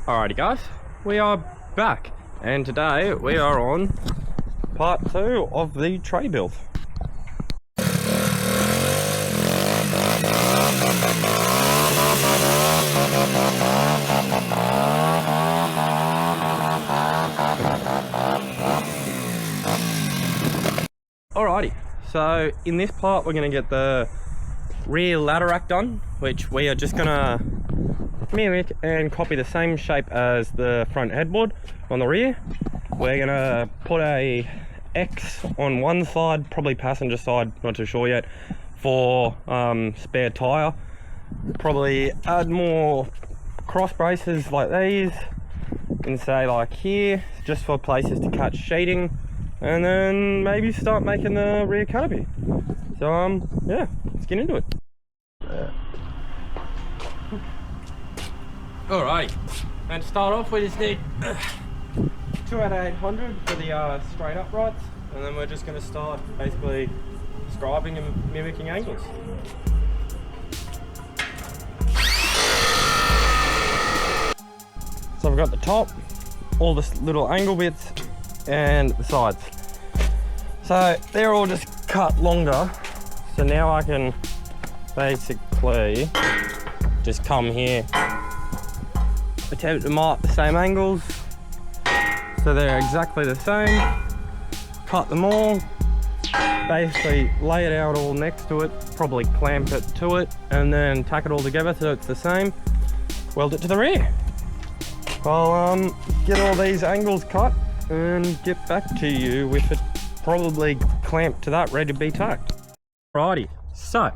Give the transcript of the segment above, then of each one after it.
Alrighty guys, we are back and today we are on part 2 of the tray build. Alrighty, so in this part we're going to get the rear ladder rack done, which we are just going to mimic and copy the same shape as the front headboard on the rear. We're going to put a X on one side, probably passenger side, not too sure yet, for spare tyre. Probably add more cross braces like these and say like here, just for places to catch sheeting, and then maybe start making the rear canopy. So yeah, let's get into it. Alrighty, and to start off we just need 200 for the straight uprights, and then we're just going to start basically scribing and mimicking angles. So I've got the top, all the little angle bits, and the sides. So they're all just cut longer, so now I can basically just come here, attempt to mark the same angles so they're exactly the same, cut them all, basically lay it out all next to it, probably clamp it to it, and then tack it all together so it's the same, weld it to the rear. I'll get all these angles cut and get back to you with it probably clamped to that, ready to be tacked. Alrighty, so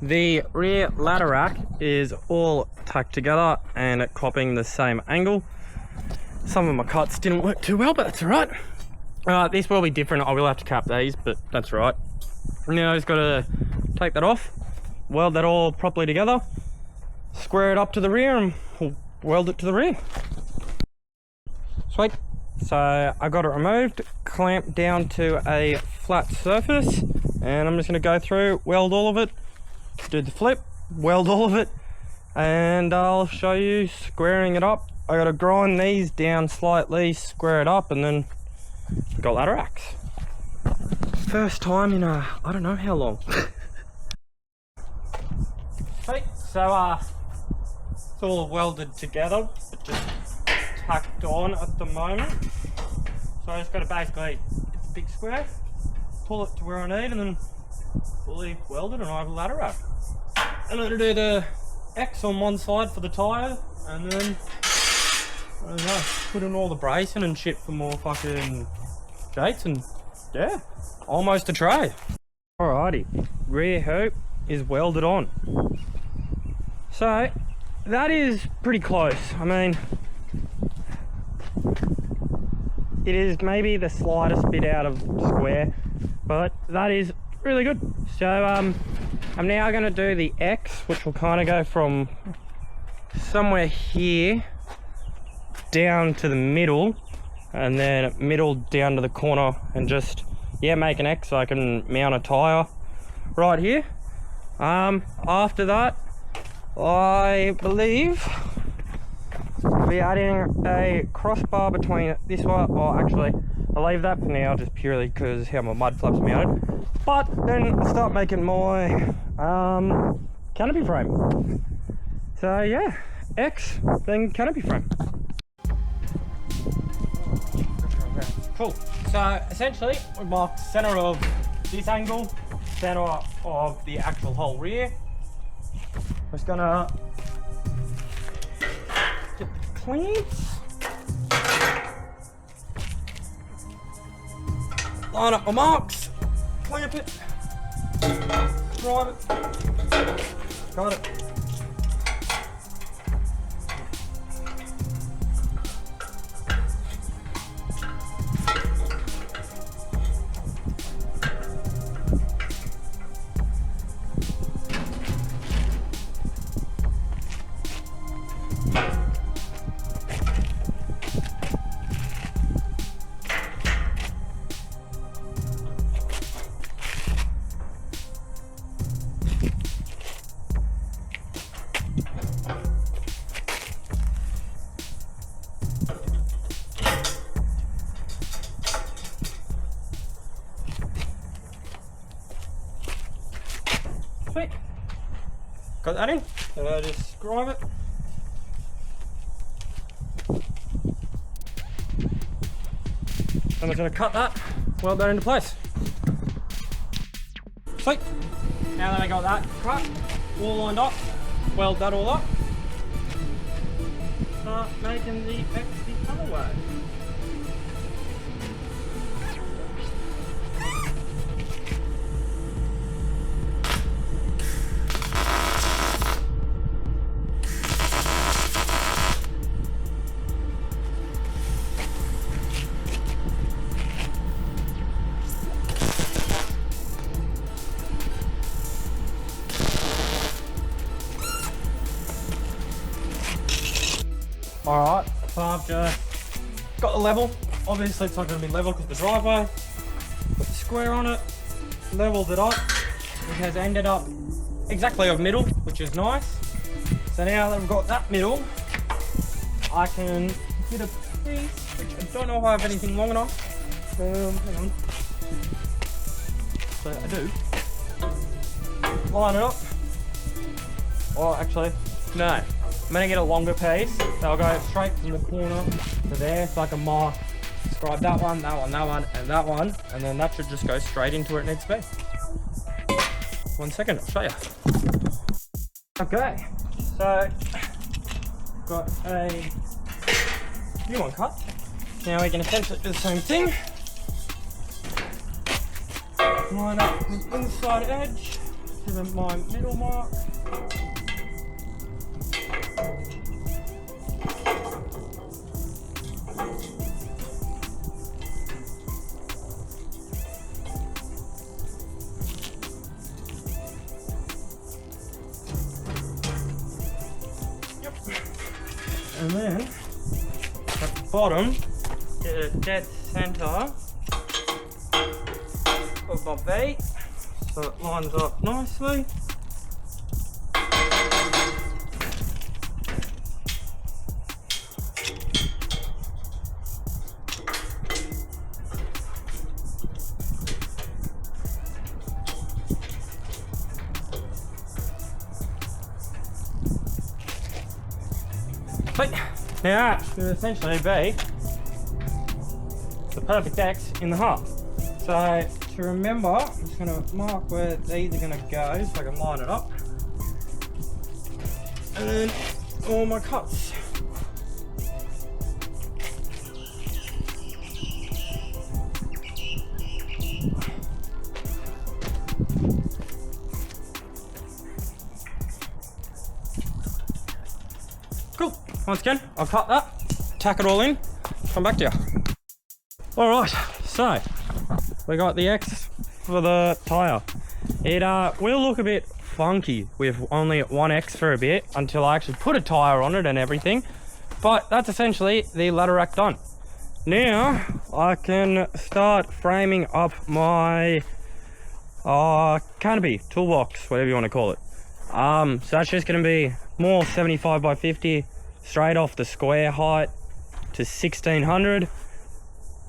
the rear ladder rack is all tacked together and copying the same angle. Some of my cuts didn't work too well, but that's alright. This will be different, I will have to cap these, but that's right. Now I've just got to take that off, weld that all properly together, square it up to the rear, and we'll weld it to the rear. Sweet. So I got it removed, clamped down to a flat surface, and I'm just going to go through, weld all of it, do the flip, weld all of it, and I'll show you squaring it up. I got to grind these down slightly, square it up, and then we got ladder racks. First time in I don't know how long. Sweet. So it's all welded together, but just tacked on at the moment. So I just got to basically get the big square, pull it to where I need, and then fully weld it, and I have a ladder rack. And I'm going to do the X on one side for the tyre, and then I don't know, put in all the bracing and shit for more fucking gates, and yeah, almost a tray. Alrighty, rear hoop is welded on. So that is pretty close. I mean, it is maybe the slightest bit out of square, but that is really good. So I'm now going to do the X, which will kind of go from somewhere here down to the middle, and then middle down to the corner, and just make an X so I can mount a tire right here. After that, I believe we'll be adding a crossbar between this one. Well, actually I'll leave that for now, just purely because how my mud flaps mounted. But then I'll start making my canopy frame. So yeah, X, then canopy frame. Cool. So essentially we marked center of this angle, center of the actual whole rear. I'm just gonna get the clamps, line up my marks, clamp it, drive it, got it. got that in. So I just scribe it. I'm just going to cut that, weld that into place. Sweet. Now that I got that cut, all lined up, weld that all up. Start making the X the other way. Alright, so I've just got the level. Obviously it's not going to be level because of the driveway. Put the square on it, leveled it up. It has ended up exactly of middle, which is nice. So now that we've got that middle, I can get a piece, which I don't know if I have anything long enough. Hang on. So I do. Line it up. Oh, actually, no. I'm going to get a longer piece. That'll go straight from the corner to there, so I can mark, describe that one, that one, that one, and that one, and then that should just go straight into where it needs to be. 1 second, I'll show you. Okay, so got a new one cut. Now we can essentially do the same thing. Line up the inside edge to my middle mark. And then at the bottom, get a dead center of my V, so it lines up nicely. But now it's going to essentially be the perfect X in the half. So to remember, I'm just going to mark where these are going to go so I can line it up. And then all my cuts. Cool. Once again, I'll cut that, tack it all in, come back to you. All right, so we got the X for the tire. It will look a bit funky with only one X for a bit until I actually put a tire on it and everything. But that's essentially the ladder rack done. Now I can start framing up my canopy, toolbox, whatever you want to call it. So that's just going to be more 75 by 50 straight off the square height to 1600,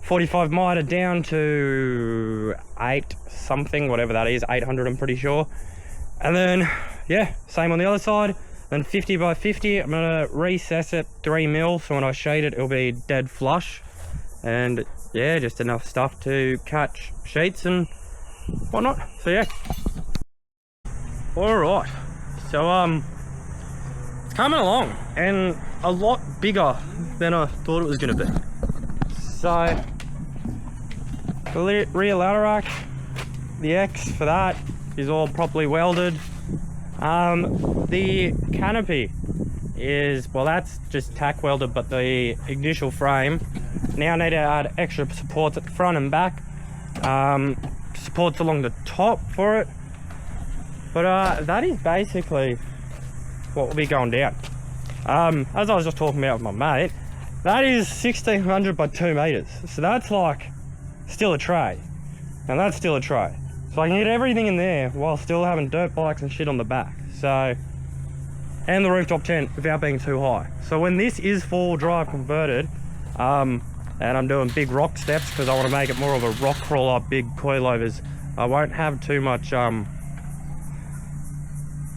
45 miter down to 8 something, whatever that is, 800 I'm pretty sure. And then yeah, same on the other side. Then 50 by 50, I'm gonna recess it 3 mil, so when I shade it, it'll be dead flush. And yeah, just enough stuff to catch sheets and whatnot. So yeah. All right, so it's coming along and a lot bigger than I thought it was gonna be. So the rear ladder rack, the X for that is all properly welded. The canopy is, well, that's just tack welded, but the initial frame, now I need to add extra supports at the front and back, supports along the top for it. But that is basically what will be going down. As I was just talking about with my mate, that is 1600 by 2 meters. So that's like still a tray, and that's still a tray. So I can get everything in there while still having dirt bikes and shit on the back. So, and the rooftop tent without being too high. So when this is full drive converted, and I'm doing big rock steps because I want to make it more of a rock crawler, big coilovers, I won't have too much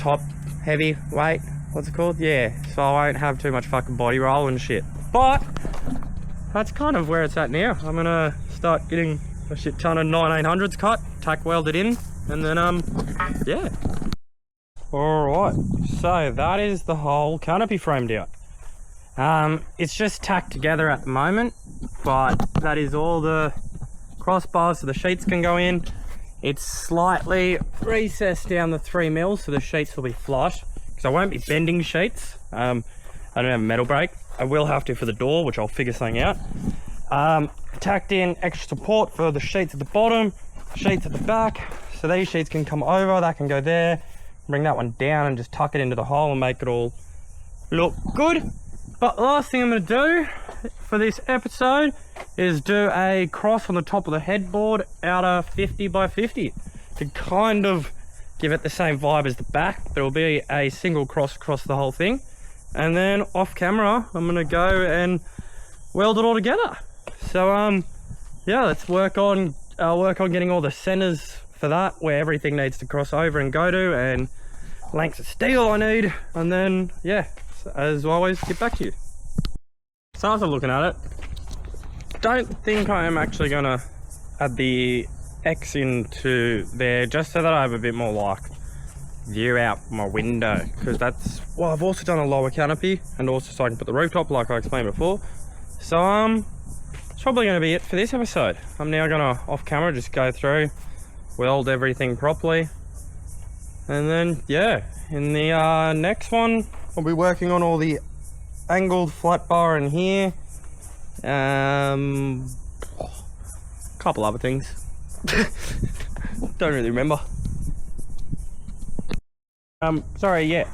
top heavy weight, what's it called? Yeah, so I won't have too much fucking body roll and shit. But that's kind of where it's at now. I'm gonna start getting a shit ton of 1900s cut, tack welded in, and then yeah. Alright, so that is the whole canopy framed out. It's just tacked together at the moment, but that is all the crossbars so the sheets can go in. It's slightly recessed down the 3 mils so the sheets will be flush, because I won't be bending sheets. I don't have a metal brake. I will have to for the door, which I'll figure something out. Tacked in extra support for the sheets at the bottom, sheets at the back, so these sheets can come over, that can go there, bring that one down and just tuck it into the hole and make it all look good. But the last thing I'm going to do for this episode is do a cross on the top of the headboard out of 50 by 50 to kind of give it the same vibe as the back, but it'll be a single cross across the whole thing. And then off camera, I'm going to go and weld it all together. So yeah, let's work on getting all the centers for that, where everything needs to cross over and go to, and lengths of steel I need, and then yeah, as always, get back to you. So after looking at it, don't think I am actually gonna add the X into there, just so that I have a bit more like view out my window, because that's, well, I've also done a lower canopy, and also so I can put the rooftop like I explained before. So it's probably going to be it for this episode. I'm now gonna off camera just go through, weld everything properly, and then yeah, in the next one I'll be working on all the angled flat bar in here, couple other things. Don't really remember. Sorry, yeah.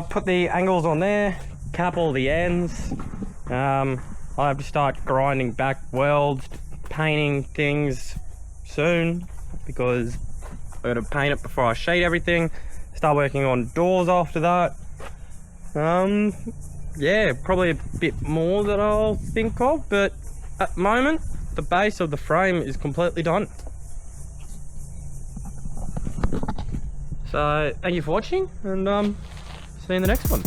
Put the angles on there, cap all the ends. I'll have to start grinding back welds, painting things soon, because I gotta paint it before I sheet everything. Start working on doors after that. Yeah, probably a bit more that I'll think of, but at the moment the base of the frame is completely done. So thank you for watching, and see you in the next one.